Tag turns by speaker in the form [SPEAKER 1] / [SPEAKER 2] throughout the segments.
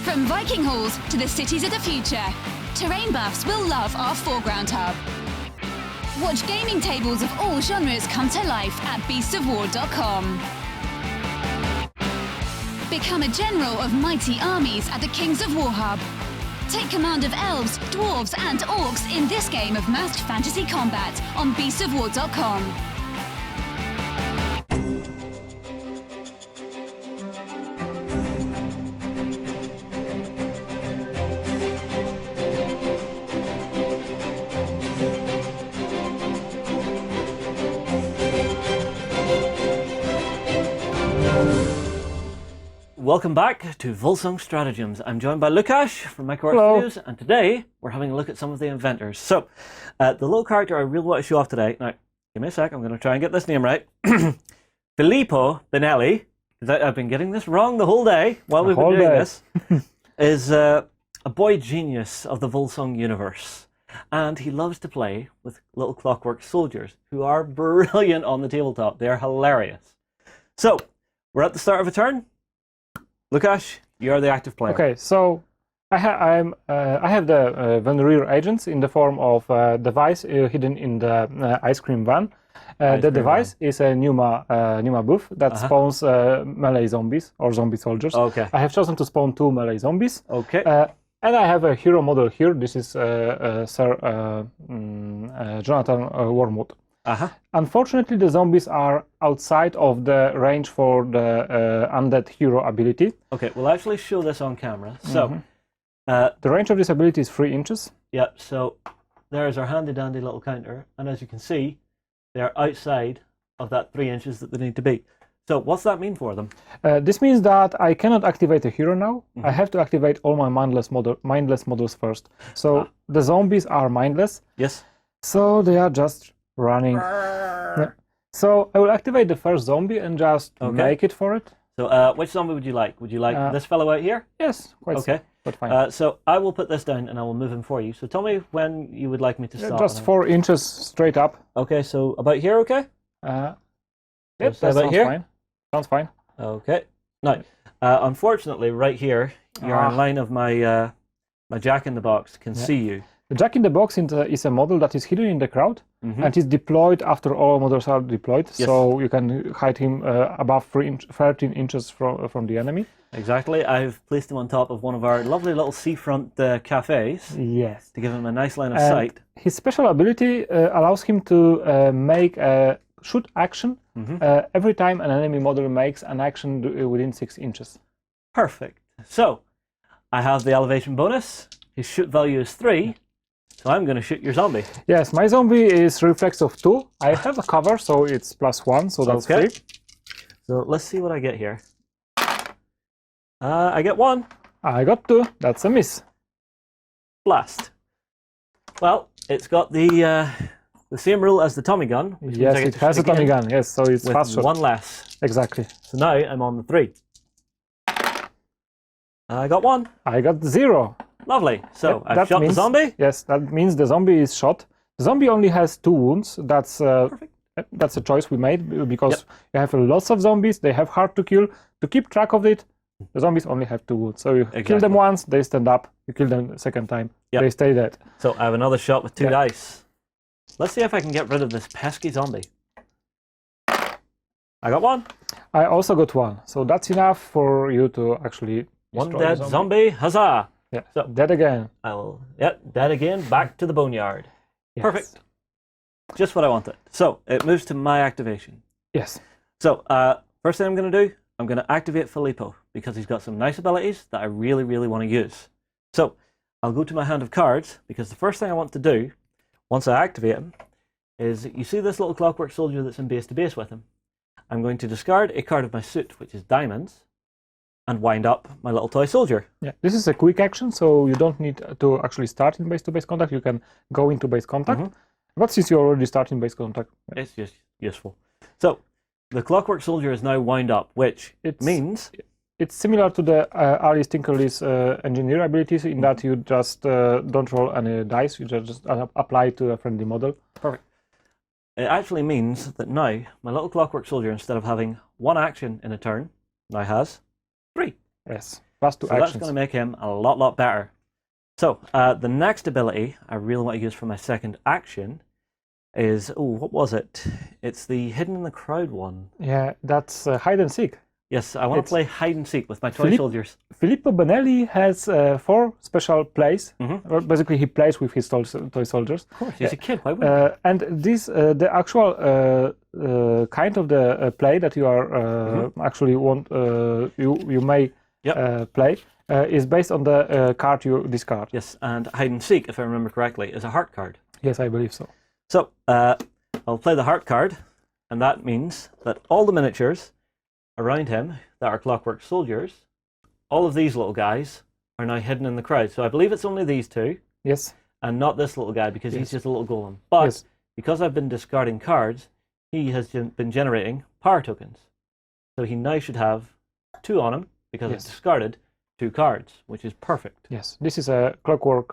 [SPEAKER 1] From Viking halls to the cities of the future, terrain buffs will love our foreground hub. Watch gaming tables of all genres come to life at beastsofwar.com. Become a general of mighty armies at the Kings of War hub. Take command of elves, dwarves and orcs in this game of masked fantasy combat on beastsofwar.com.
[SPEAKER 2] Welcome back to Wolsung Stratagems. I'm joined by Lukasz from Microworks Studios, and today we're having a look at some of the inventors. So, the little character I really want to show off today, now, give me a sec, I'm going to try and get this name right. Filippo Benelli, I've been getting this wrong the whole day while we've been doing this, is a boy genius of the Wolsung universe. And he loves to play with little clockwork soldiers who are brilliant on the tabletop. They're hilarious. So, we're at the start of a turn. Lukasz, you're the active player.
[SPEAKER 3] Okay, so I have the Venereer agents in the form of a device hidden in the ice cream van. The device is a Pneuma buff that spawns melee zombies or zombie soldiers.
[SPEAKER 2] Okay.
[SPEAKER 3] I have chosen to spawn 2 melee zombies.
[SPEAKER 2] Okay.
[SPEAKER 3] And I have a hero model here. This is Sir Jonathan Wormwood. Unfortunately, the zombies are outside of the range for the undead hero ability.
[SPEAKER 2] Okay, we'll actually show this on camera. So,
[SPEAKER 3] the range of this ability is 3 inches.
[SPEAKER 2] Yeah, so there's our handy dandy little counter, and as you can see, they're outside of that 3 inches that they need to be. So, what's that mean for them?
[SPEAKER 3] This means that I cannot activate a hero now. I have to activate all my mindless models first. So, the zombies are mindless.
[SPEAKER 2] Yes.
[SPEAKER 3] So, they are just running. Yeah. So I will activate the first zombie and just make it for it.
[SPEAKER 2] So which zombie would you like? Would you like this fellow out here?
[SPEAKER 3] Yes, quite
[SPEAKER 2] okay.
[SPEAKER 3] But fine.
[SPEAKER 2] So I will put this down and I will move him for you. So tell me when you would like me to start.
[SPEAKER 3] Just 4 inches straight up.
[SPEAKER 2] Okay, so about here, okay?
[SPEAKER 3] Yep, that sounds fine. Sounds fine.
[SPEAKER 2] Okay. Now, unfortunately, right here, you're in line of my my Jack-in-the-Box can see you.
[SPEAKER 3] The Jack-in-the-Box is a model that is hidden in the crowd and is deployed after all models are deployed. Yes. So you can hide him above 13 inches from the enemy.
[SPEAKER 2] Exactly. I've placed him on top of one of our lovely little seafront cafes.
[SPEAKER 3] Yes.
[SPEAKER 2] To give him a nice line of sight.
[SPEAKER 3] His special ability allows him to make a shoot action every time an enemy model makes an action within 6 inches.
[SPEAKER 2] Perfect. So, I have the elevation bonus. His shoot value is 3. So I'm going to shoot your zombie.
[SPEAKER 3] Yes, my zombie is reflex of 2. I have a cover, so it's +1, so that's 3.
[SPEAKER 2] So let's see what I get here. I get 1.
[SPEAKER 3] I got 2. That's a miss.
[SPEAKER 2] Blast. Well, it's got the same rule as the Tommy gun.
[SPEAKER 3] Yes, it has a Tommy gun. Yes, so it's faster.
[SPEAKER 2] 1 less.
[SPEAKER 3] Exactly.
[SPEAKER 2] So now I'm on the 3. I got 1.
[SPEAKER 3] I got 0.
[SPEAKER 2] Lovely. So I've shot the zombie.
[SPEAKER 3] Yes, that means the zombie is shot. The zombie only has 2 wounds. That's
[SPEAKER 2] perfect.
[SPEAKER 3] That's a choice we made because you have lots of zombies. They have hard to kill. To keep track of it, the zombies only have 2 wounds. So you kill them once, they stand up. You kill them the second time, they stay dead.
[SPEAKER 2] So I have another shot with 2 dice. Let's see if I can get rid of this pesky zombie. I got 1.
[SPEAKER 3] I also got 1. So that's enough for you to actually
[SPEAKER 2] 1 dead zombie. Huzzah!
[SPEAKER 3] Yeah, so dead again.
[SPEAKER 2] I will. Dead again. Back to the boneyard.
[SPEAKER 3] Yes.
[SPEAKER 2] Perfect. Just what I wanted. So it moves to my activation.
[SPEAKER 3] Yes.
[SPEAKER 2] So first thing I'm going to do, I'm going to activate Filipo because he's got some nice abilities that I really, really want to use. So I'll go to my hand of cards because the first thing I want to do, once I activate him, is you see this little clockwork soldier that's in base to base with him. I'm going to discard a card of my suit, which is diamonds, and wind up my little toy soldier. Yeah,
[SPEAKER 3] this is a quick action, so you don't need to actually start in base-to-base contact. You can go into base contact. But since you already start in base contact,
[SPEAKER 2] it's just useful. So the clockwork soldier is now wound up, which means
[SPEAKER 3] it's similar to the Alice Tinkerly's engineer abilities in that you just don't roll any dice. You just apply to a friendly model.
[SPEAKER 2] Perfect. It actually means that now my little clockwork soldier, instead of having 1 action in a turn, now has 3.
[SPEAKER 3] Yes. Plus 2
[SPEAKER 2] So
[SPEAKER 3] actions.
[SPEAKER 2] that's going to make him a lot better. So the next ability I really want to use for my second action is, what was it? It's the hidden in the crowd one.
[SPEAKER 3] Yeah, that's hide and seek.
[SPEAKER 2] Yes, I want to play hide and seek with my toy soldiers.
[SPEAKER 3] Filippo Benelli has 4 special plays. Well, basically, he plays with his toy soldiers.
[SPEAKER 2] Of course, he's a kid. Why wouldn't he?
[SPEAKER 3] And this, the actual kind of the play that you are actually want you may play is based on the card you discard.
[SPEAKER 2] Yes, and hide and seek, if I remember correctly, is a heart card.
[SPEAKER 3] Yes, I believe so.
[SPEAKER 2] So I'll play the heart card, and that means that all the miniatures around him that are clockwork soldiers, all of these little guys are now hidden in the crowd. So I believe it's only these two.
[SPEAKER 3] Yes.
[SPEAKER 2] And not this little guy, because he's just a little golem. But because I've been discarding cards, he has been generating power tokens. So he now should have 2 on him, because I've discarded 2 cards, which is perfect.
[SPEAKER 3] Yes, this is a clockwork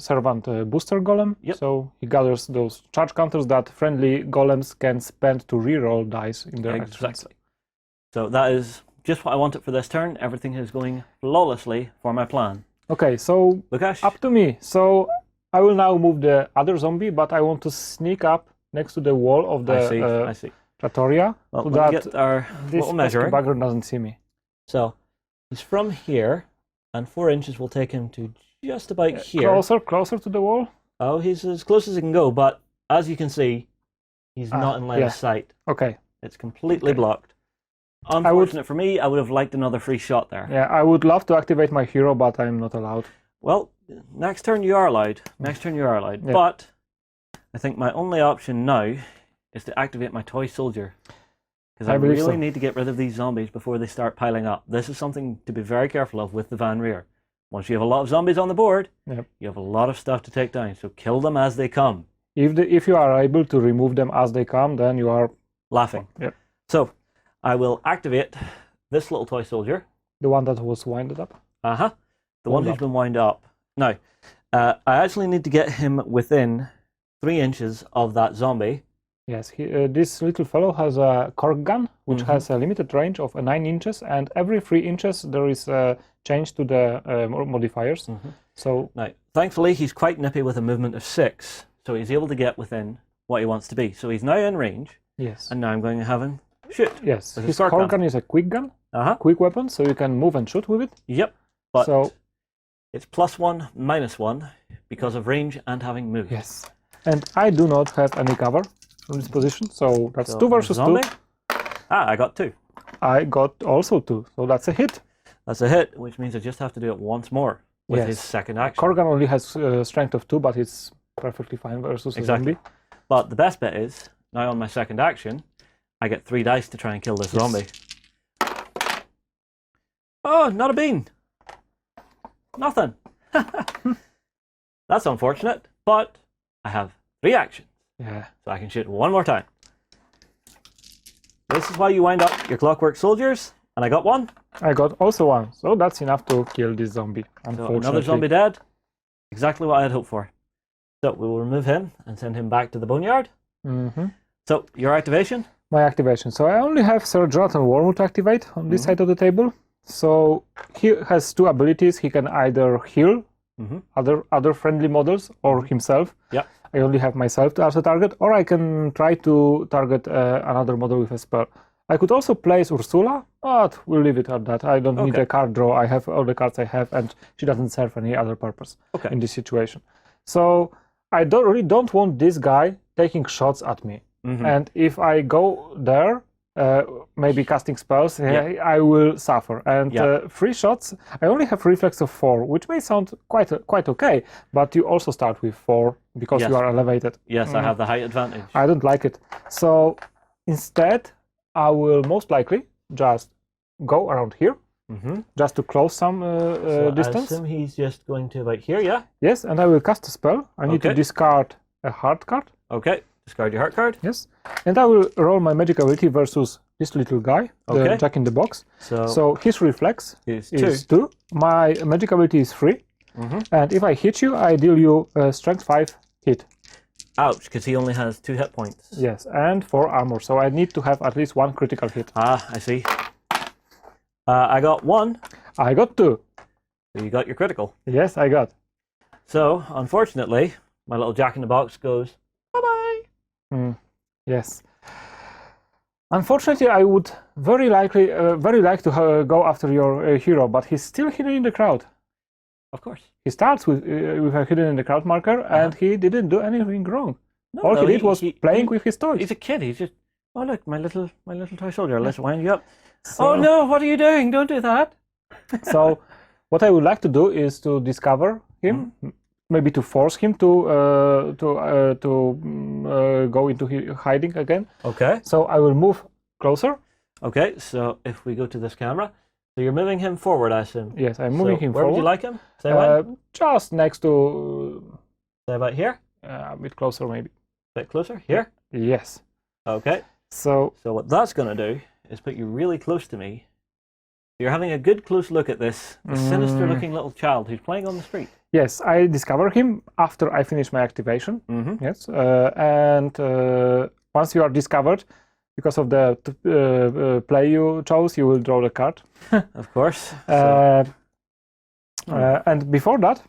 [SPEAKER 3] servant booster golem. So he gathers those charge counters that friendly golems can spend to reroll dice in their actions.
[SPEAKER 2] So that is just what I wanted for this turn. Everything is going flawlessly for my plan.
[SPEAKER 3] Okay, so
[SPEAKER 2] Lukasz?
[SPEAKER 3] Up to me. So I will now move the other zombie, but I want to sneak up next to the wall of the
[SPEAKER 2] I see.
[SPEAKER 3] trattoria,
[SPEAKER 2] Well,
[SPEAKER 3] so
[SPEAKER 2] let me
[SPEAKER 3] that
[SPEAKER 2] get our
[SPEAKER 3] this
[SPEAKER 2] little measuring.
[SPEAKER 3] bugger doesn't see me.
[SPEAKER 2] So he's from here, and 4 inches will take him to just about here.
[SPEAKER 3] Closer to the wall?
[SPEAKER 2] Oh, he's as close as he can go, but as you can see, he's not in line of sight.
[SPEAKER 3] Okay.
[SPEAKER 2] It's completely blocked. Unfortunate for me, I would have liked another free shot there.
[SPEAKER 3] Yeah, I would love to activate my hero, but I'm not allowed.
[SPEAKER 2] Well, next turn you are allowed. But I think my only option now is to activate my toy soldier. Because I really need to get rid of these zombies before they start piling up. This is something to be very careful of with the Van Rear. Once you have a lot of zombies on the board, you have a lot of stuff to take down. So kill them as they come.
[SPEAKER 3] If you are able to remove them as they come, then you are
[SPEAKER 2] laughing. So I will activate this little toy soldier.
[SPEAKER 3] The one that was winded up?
[SPEAKER 2] The one who's been wound up. Now, I actually need to get him within 3 inches of that zombie.
[SPEAKER 3] Yes, this little fellow has a cork gun, which has a limited range of 9 inches, and every 3 inches there is a change to the modifiers. So
[SPEAKER 2] now, thankfully, he's quite nippy with a movement of 6, so he's able to get within what he wants to be. So he's now in range.
[SPEAKER 3] Yes.
[SPEAKER 2] And now I'm going to have him shoot.
[SPEAKER 3] Yes. His cork gun is a quick gun, quick weapon, so you can move and shoot with it.
[SPEAKER 2] Yep. But it's +1, -1 because of range and having moved.
[SPEAKER 3] Yes. And I do not have any cover from this position, so that's 2 versus 2.
[SPEAKER 2] I got 2.
[SPEAKER 3] I got also 2, so that's a hit.
[SPEAKER 2] That's a hit, which means I just have to do it once more with his second action.
[SPEAKER 3] Corgan only has strength of 2, but it's perfectly fine versus a zombie.
[SPEAKER 2] But the best bit is, now on my second action, I get 3 dice to try and kill this zombie. Oh, not a bean. Nothing. That's unfortunate, but I have 3 actions.
[SPEAKER 3] Yeah.
[SPEAKER 2] So I can shoot one more time. This is why you wind up your clockwork soldiers, and I got 1.
[SPEAKER 3] I got also 1, so that's enough to kill this zombie, unfortunately.
[SPEAKER 2] So another zombie dead. Exactly what I had hoped for. So we will remove him and send him back to the boneyard. So your activation?
[SPEAKER 3] My activation. So I only have Sir Jonathan Wormwood to activate on this side of the table. So he has 2 abilities. He can either heal other friendly models or himself.
[SPEAKER 2] Yeah.
[SPEAKER 3] I only have myself as a target, or I can try to target another model with a spell. I could also place Ursula, but we'll leave it at that. I don't need a card draw. I have all the cards I have, and she doesn't serve any other purpose in this situation. So I really don't want this guy taking shots at me. And if I go there, maybe casting spells, I will suffer. And 3 shots, I only have reflex of 4, which may sound quite okay, but you also start with 4 because you are elevated.
[SPEAKER 2] Yes, I have the height advantage.
[SPEAKER 3] I don't like it. So instead, I will most likely just go around here, just to close some distance.
[SPEAKER 2] I assume he's just going to about here, yeah?
[SPEAKER 3] Yes, and I will cast a spell. I need to discard a heart card.
[SPEAKER 2] Okay, discard your heart card.
[SPEAKER 3] Yes, and I will roll my magic ability versus this little guy, the Jack in the Box. So his reflex is 2. My magic ability is 3. And if I hit you, I deal you a strength 5 hit.
[SPEAKER 2] Ouch, because he only has 2 hit points.
[SPEAKER 3] Yes, and 4 armor, so I need to have at least 1 critical hit.
[SPEAKER 2] I see. I got 1.
[SPEAKER 3] I got 2.
[SPEAKER 2] So you got your critical.
[SPEAKER 3] Yes, I got.
[SPEAKER 2] So, unfortunately, my little jack-in-the-box goes, bye-bye.
[SPEAKER 3] Yes. Unfortunately, I would very like to go after your hero, but he's still hidden in the crowd.
[SPEAKER 2] Of course.
[SPEAKER 3] He starts with a hidden in the crowd marker, and he didn't do anything wrong. All he did was playing with his toys.
[SPEAKER 2] He's a kid. He's just, oh look, my little toy soldier. Let's wind you up. So, oh no! What are you doing? Don't do that.
[SPEAKER 3] So, what I would like to do is to discover him, maybe to force him to go into hiding again.
[SPEAKER 2] Okay.
[SPEAKER 3] So I will move closer.
[SPEAKER 2] Okay. So if we go to this camera, so you're moving him forward, I assume.
[SPEAKER 3] Yes, I'm moving him
[SPEAKER 2] where
[SPEAKER 3] forward.
[SPEAKER 2] Where would you like him? Say when?
[SPEAKER 3] Just next to.
[SPEAKER 2] Say about here.
[SPEAKER 3] A bit closer, maybe.
[SPEAKER 2] A bit closer here.
[SPEAKER 3] Yes.
[SPEAKER 2] Okay.
[SPEAKER 3] So
[SPEAKER 2] what that's going to do is put you really close to me. You're having a good close look at this sinister-looking little child who's playing on the street.
[SPEAKER 3] Yes, I discover him after I finish my activation. Yes, and once you are discovered, because of the play you chose, you will draw the card.
[SPEAKER 2] Of course.
[SPEAKER 3] And before that,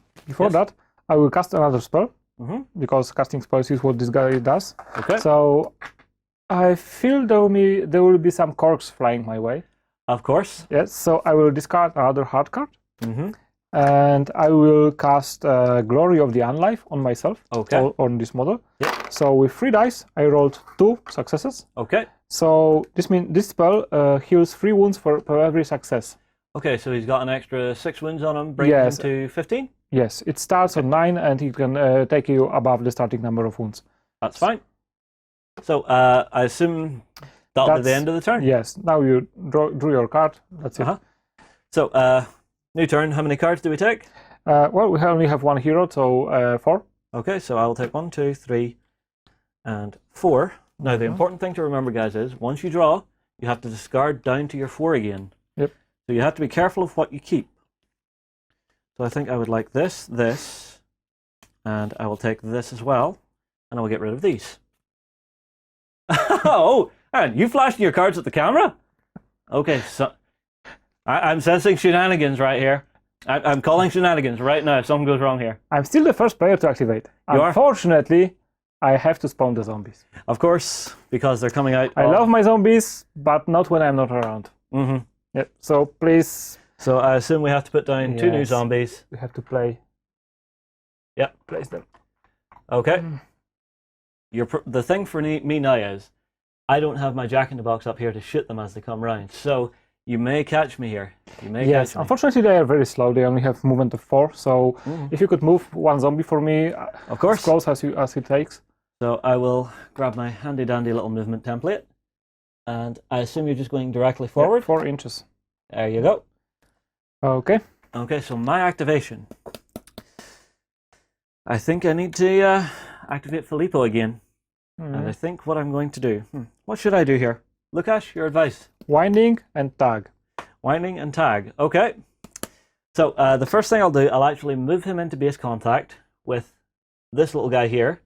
[SPEAKER 3] I will cast another spell, because casting spells is what this guy does.
[SPEAKER 2] Okay.
[SPEAKER 3] So I feel there will be some corks flying my way.
[SPEAKER 2] Of course.
[SPEAKER 3] Yes, so I will discard another hard card. And I will cast Glory of the Unlife on myself, on this model.
[SPEAKER 2] Yep.
[SPEAKER 3] So with 3 dice, I rolled 2 successes.
[SPEAKER 2] Okay.
[SPEAKER 3] So this means this spell heals 3 wounds for every success.
[SPEAKER 2] Okay, so he's got an extra 6 wounds on him, bringing him to 15?
[SPEAKER 3] Yes, it starts on 9 and it can take you above the starting number of wounds.
[SPEAKER 2] That's fine. So I assume that'll be the end of the turn?
[SPEAKER 3] Yes, now you drew your card, that's it.
[SPEAKER 2] So, new turn, how many cards do we take?
[SPEAKER 3] Well, we only have 1 hero, so 4.
[SPEAKER 2] Okay, so I'll take 1, 2, 3, and 4. Now, the important thing to remember, guys, is once you draw, you have to discard down to your 4 again.
[SPEAKER 3] Yep.
[SPEAKER 2] So you have to be careful of what you keep. So I think I would like this, and I will take this as well, and I will get rid of these. Oh, and you flashing your cards at the camera? Okay, so I'm sensing shenanigans right here. I'm calling shenanigans right now if something goes wrong here.
[SPEAKER 3] I'm still the first player to activate. Unfortunately, I have to spawn the zombies.
[SPEAKER 2] Of course, because they're coming out.
[SPEAKER 3] I love my zombies, but not when I'm not around. Yep. So please.
[SPEAKER 2] So I assume we have to put down 2 new zombies.
[SPEAKER 3] We have to play.
[SPEAKER 2] Yep.
[SPEAKER 3] Place them.
[SPEAKER 2] Okay. The thing for me now is, I don't have my jack-in-the-box up here to shoot them as they come round. So you may catch me here. You may catch me.
[SPEAKER 3] Unfortunately, they are very slow. They only have movement of 4. So if you could move 1 zombie for me,
[SPEAKER 2] of course,
[SPEAKER 3] as close as it takes.
[SPEAKER 2] So I will grab my handy-dandy little movement template, and I assume you're just going directly forward.
[SPEAKER 3] 4 inches.
[SPEAKER 2] There you go.
[SPEAKER 3] Okay.
[SPEAKER 2] Okay. So my activation. I think I need to activate Filipo again. And I think what I'm going to do. What should I do here? Lukasz, your advice.
[SPEAKER 3] Winding and tag.
[SPEAKER 2] Winding and tag. Okay. So the first thing I'll do, I'll actually move him into base contact with this little guy here.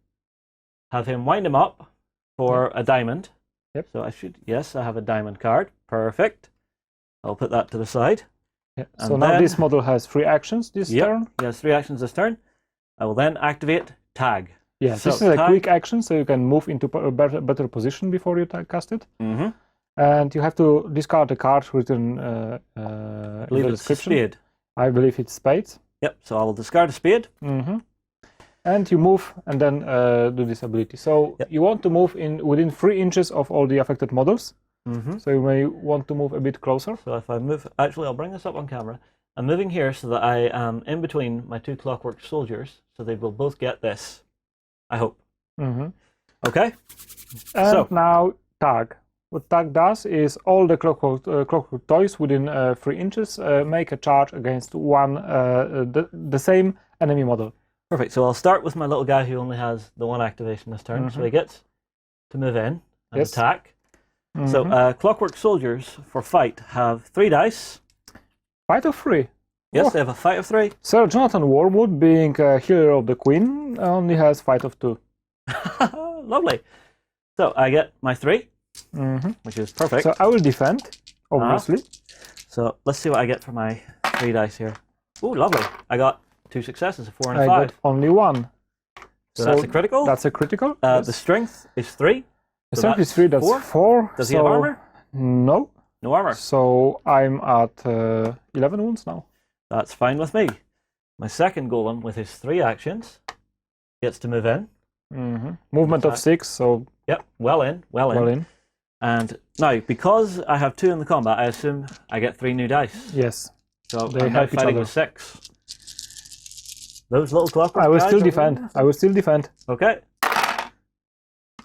[SPEAKER 2] Have him wind him up for a diamond.
[SPEAKER 3] Yep.
[SPEAKER 2] So I have a diamond card. Perfect. I'll put that to the side.
[SPEAKER 3] Yep. So now this model has 3 actions this turn.
[SPEAKER 2] Yes, 3 actions this turn. I will then activate tag.
[SPEAKER 3] Yes, so this is a quick action, so you can move into a better position before you cast it. And you have to discard a card written in the description.
[SPEAKER 2] Spade.
[SPEAKER 3] I believe it's spades.
[SPEAKER 2] Yep, so I will discard a spade.
[SPEAKER 3] And you move and then do this ability. So you want to move within 3 inches of all the affected models. So you may want to move a bit closer.
[SPEAKER 2] So if I move, actually I'll bring this up on camera. I'm moving here so that I am in between my 2 clockwork soldiers, so they will both get this. I hope. Okay.
[SPEAKER 3] And now tag. What tag does is all the clockwork toys within 3 inches make a charge against the same enemy model.
[SPEAKER 2] Perfect. So I'll start with my little guy who only has the 1 activation this turn, so he gets to move in and attack. So clockwork soldiers for fight have 3 dice.
[SPEAKER 3] Fight of 3.
[SPEAKER 2] Yes, they have a fight of 3.
[SPEAKER 3] Sir Jonathan Wormwood, being a healer of the Queen, only has fight of 2.
[SPEAKER 2] Lovely. So I get my 3, which is perfect.
[SPEAKER 3] So I will defend, obviously.
[SPEAKER 2] So let's see what I get for my 3 dice here. Oh, lovely. I got 2 successes, a 4 and a
[SPEAKER 3] I
[SPEAKER 2] 5.
[SPEAKER 3] got only 1.
[SPEAKER 2] So that's a critical?
[SPEAKER 3] That's a critical.
[SPEAKER 2] The strength is 3.
[SPEAKER 3] The strength is 3, that's 4.
[SPEAKER 2] Does he have armor?
[SPEAKER 3] No.
[SPEAKER 2] No armor.
[SPEAKER 3] So I'm at 11 wounds now.
[SPEAKER 2] That's fine with me. My second golem, with his 3 actions, gets to move in.
[SPEAKER 3] Movement of 6, so...
[SPEAKER 2] Yep, well in. And now, because I have 2 in the combat, I assume I get 3 new dice.
[SPEAKER 3] Yes.
[SPEAKER 2] So
[SPEAKER 3] they
[SPEAKER 2] I'm now
[SPEAKER 3] help each
[SPEAKER 2] fighting
[SPEAKER 3] other.
[SPEAKER 2] with 6. Those little clockwork
[SPEAKER 3] I will
[SPEAKER 2] guys
[SPEAKER 3] still
[SPEAKER 2] are
[SPEAKER 3] defend.
[SPEAKER 2] really-
[SPEAKER 3] I will still defend.
[SPEAKER 2] Okay.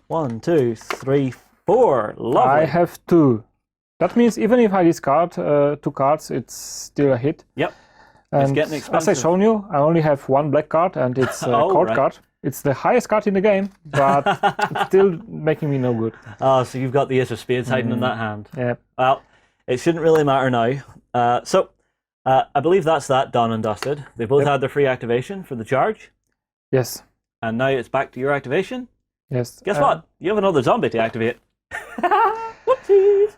[SPEAKER 2] 1, 2, 3, 4. Lovely.
[SPEAKER 3] I have 2. That means even if I discard 2 cards, it's still a hit.
[SPEAKER 2] Yep.
[SPEAKER 3] And
[SPEAKER 2] getting
[SPEAKER 3] as I
[SPEAKER 2] expensive.
[SPEAKER 3] shown you, I only have 1 black card, and it's a court
[SPEAKER 2] right.
[SPEAKER 3] card. It's the highest card in the game, but it's still making me no good.
[SPEAKER 2] Oh, so you've got the Ace of Spades hiding in that hand.
[SPEAKER 3] Yeah.
[SPEAKER 2] Well, it shouldn't really matter now. I believe that's that done and dusted. They both had their free activation for the charge,
[SPEAKER 3] Yes.
[SPEAKER 2] and now it's back to your activation.
[SPEAKER 3] Yes.
[SPEAKER 2] Guess what? You have another zombie to activate. Whoopsies!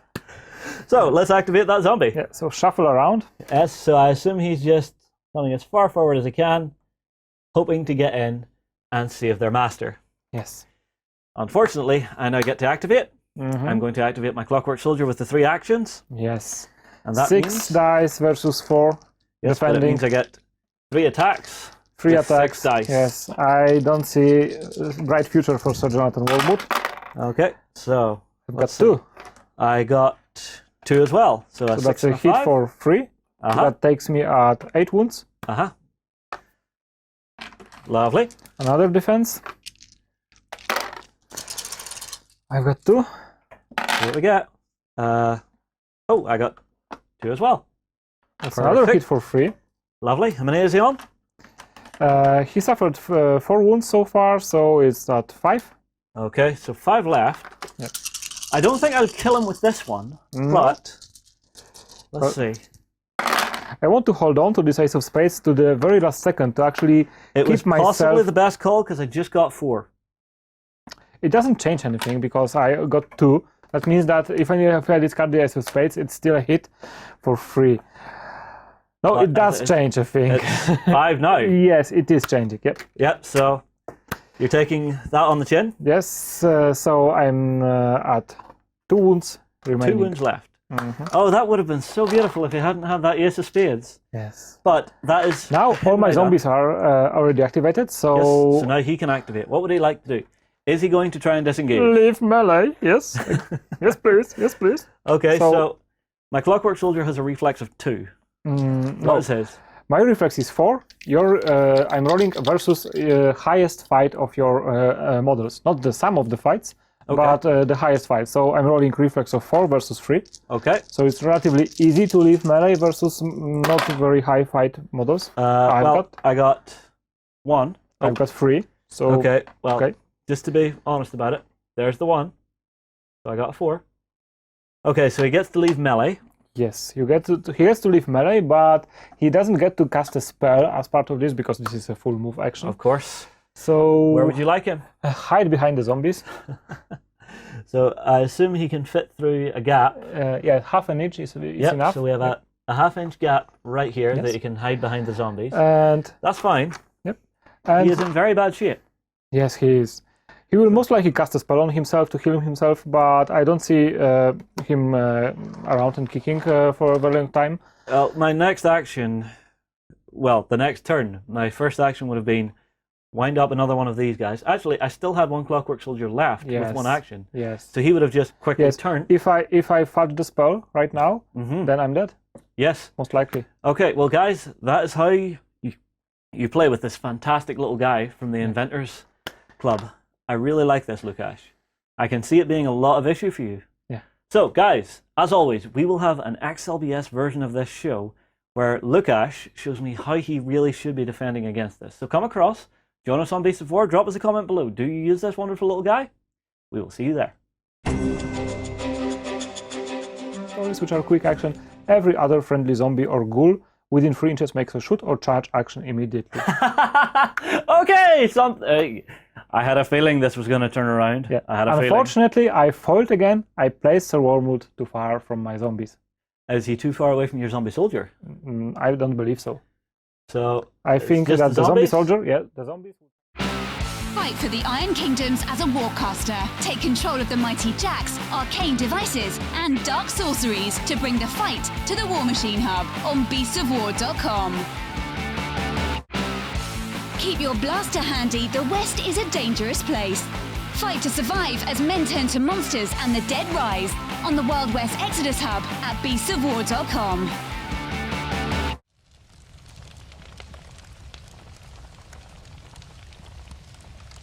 [SPEAKER 2] So let's activate that zombie.
[SPEAKER 3] Yeah. So shuffle around.
[SPEAKER 2] Yes, so I assume he's just coming as far forward as he can, hoping to get in and save their master.
[SPEAKER 3] Yes.
[SPEAKER 2] Unfortunately, I now get to activate. I'm going to activate my Clockwork Soldier with the 3 actions.
[SPEAKER 3] Yes.
[SPEAKER 2] And that
[SPEAKER 3] 6
[SPEAKER 2] means,
[SPEAKER 3] dice versus 4.
[SPEAKER 2] yes, but it
[SPEAKER 3] defending.
[SPEAKER 2] means I get 3 attacks.
[SPEAKER 3] 3
[SPEAKER 2] with
[SPEAKER 3] attacks.
[SPEAKER 2] 6 dice.
[SPEAKER 3] Yes. I don't see a bright future for Sir Jonathan Walbot.
[SPEAKER 2] Okay, so
[SPEAKER 3] I've got 2.
[SPEAKER 2] I got 2 as well. So,
[SPEAKER 3] So
[SPEAKER 2] a 6
[SPEAKER 3] that's a
[SPEAKER 2] and a
[SPEAKER 3] hit
[SPEAKER 2] 5.
[SPEAKER 3] for 3. That takes me at 8 wounds.
[SPEAKER 2] Lovely.
[SPEAKER 3] Another defense. I've got 2.
[SPEAKER 2] What we get? Oh, I got 2 as well.
[SPEAKER 3] That's another hit for 3.
[SPEAKER 2] Lovely. How many is he on?
[SPEAKER 3] He suffered 4 wounds so far, so it's at 5.
[SPEAKER 2] Okay, so 5 left.
[SPEAKER 3] Yep.
[SPEAKER 2] I don't think I'll kill him with this one, but let's see.
[SPEAKER 3] I want to hold on to this Ace of Spades to the very last second to actually
[SPEAKER 2] It was
[SPEAKER 3] keep myself...
[SPEAKER 2] possibly the best call because I just got 4.
[SPEAKER 3] It doesn't change anything because I got 2. That means that if I discard the Ace of Spades, it's still a hit for 3. No,
[SPEAKER 2] But
[SPEAKER 3] it does change, I think.
[SPEAKER 2] It's 5 now.
[SPEAKER 3] Yes, it is changing. Yep.
[SPEAKER 2] Yep, so you're taking that on the chin.
[SPEAKER 3] Yes, so I'm at 2 wounds remaining.
[SPEAKER 2] 2 wounds left. Oh, that would have been so beautiful if you hadn't had that Ace of Spades.
[SPEAKER 3] Yes.
[SPEAKER 2] But that is...
[SPEAKER 3] Now all my zombies are already activated, so...
[SPEAKER 2] Yes, so now he can activate. What would he like to do? Is he going to try and disengage?
[SPEAKER 3] Leave melee, yes. Yes, please. Yes, please.
[SPEAKER 2] Okay, so my Clockwork Soldier has a reflex of 2. What is his?
[SPEAKER 3] My reflex is 4. I'm rolling versus highest fight of your models. Not the sum of the fights, but the highest fight. So I'm rolling reflex of 4 versus 3.
[SPEAKER 2] Okay.
[SPEAKER 3] So it's relatively easy to leave melee versus not very high fight models.
[SPEAKER 2] I got 1.
[SPEAKER 3] I've got 3. So
[SPEAKER 2] Okay, well, just to be honest about it, there's the 1. So I got a 4. Okay, so he gets to leave melee.
[SPEAKER 3] yes, he has to leave melee, but he doesn't get to cast a spell as part of this because this is a full move action.
[SPEAKER 2] Of course.
[SPEAKER 3] So
[SPEAKER 2] Where would you like him?
[SPEAKER 3] hide behind the zombies.
[SPEAKER 2] So I assume he can fit through a gap.
[SPEAKER 3] Yeah, half an inch is enough.
[SPEAKER 2] So we have a half-inch gap right here that he can hide behind the zombies.
[SPEAKER 3] And
[SPEAKER 2] That's fine.
[SPEAKER 3] yep.
[SPEAKER 2] He
[SPEAKER 3] And
[SPEAKER 2] is in very bad shape.
[SPEAKER 3] yes, he is. He will most likely cast a spell on himself to heal himself, but I don't see him around and kicking for a very long time.
[SPEAKER 2] Well, my next action, the next turn, my first action would have been wind up another one of these guys. Actually, I still had 1 Clockwork Soldier left with 1 action.
[SPEAKER 3] Yes.
[SPEAKER 2] So he would have just quickly turned.
[SPEAKER 3] If I fudge the spell right now, then I'm dead.
[SPEAKER 2] Yes.
[SPEAKER 3] Most likely.
[SPEAKER 2] Okay, well, guys, that is how you play with this fantastic little guy from the Inventors Club. I really like this, Lukasz. I can see it being a lot of issue for you.
[SPEAKER 3] Yeah.
[SPEAKER 2] So, guys, as always, we will have an XLBS version of this show where Lukasz shows me how he really should be defending against this. So come across, join us on Beast of War, drop us a comment below. Do you use this wonderful little guy? We will see you there.
[SPEAKER 3] Stories which are quick action. Every other friendly zombie or ghoul within 3 inches makes a shoot or charge action immediately.
[SPEAKER 2] Okay, I had a feeling this was going to turn around.
[SPEAKER 3] Yeah.
[SPEAKER 2] I had a feeling.
[SPEAKER 3] Unfortunately, I foiled again. I placed Sir Wormwood too far from my zombies.
[SPEAKER 2] Is he too far away from your zombie soldier?
[SPEAKER 3] I don't believe so.
[SPEAKER 2] So
[SPEAKER 3] I think
[SPEAKER 2] just
[SPEAKER 3] that the zombie
[SPEAKER 2] zombies?
[SPEAKER 3] soldier, yeah, the zombies.
[SPEAKER 1] Fight for the Iron Kingdoms as a warcaster. Take control of the mighty jacks, arcane devices, and dark sorceries to bring the fight to the War Machine Hub on beastsofwar.com. Keep your blaster handy, the West is a dangerous place. Fight to survive as men turn to monsters and the dead rise on the Wild West Exodus Hub at beastsofwar.com.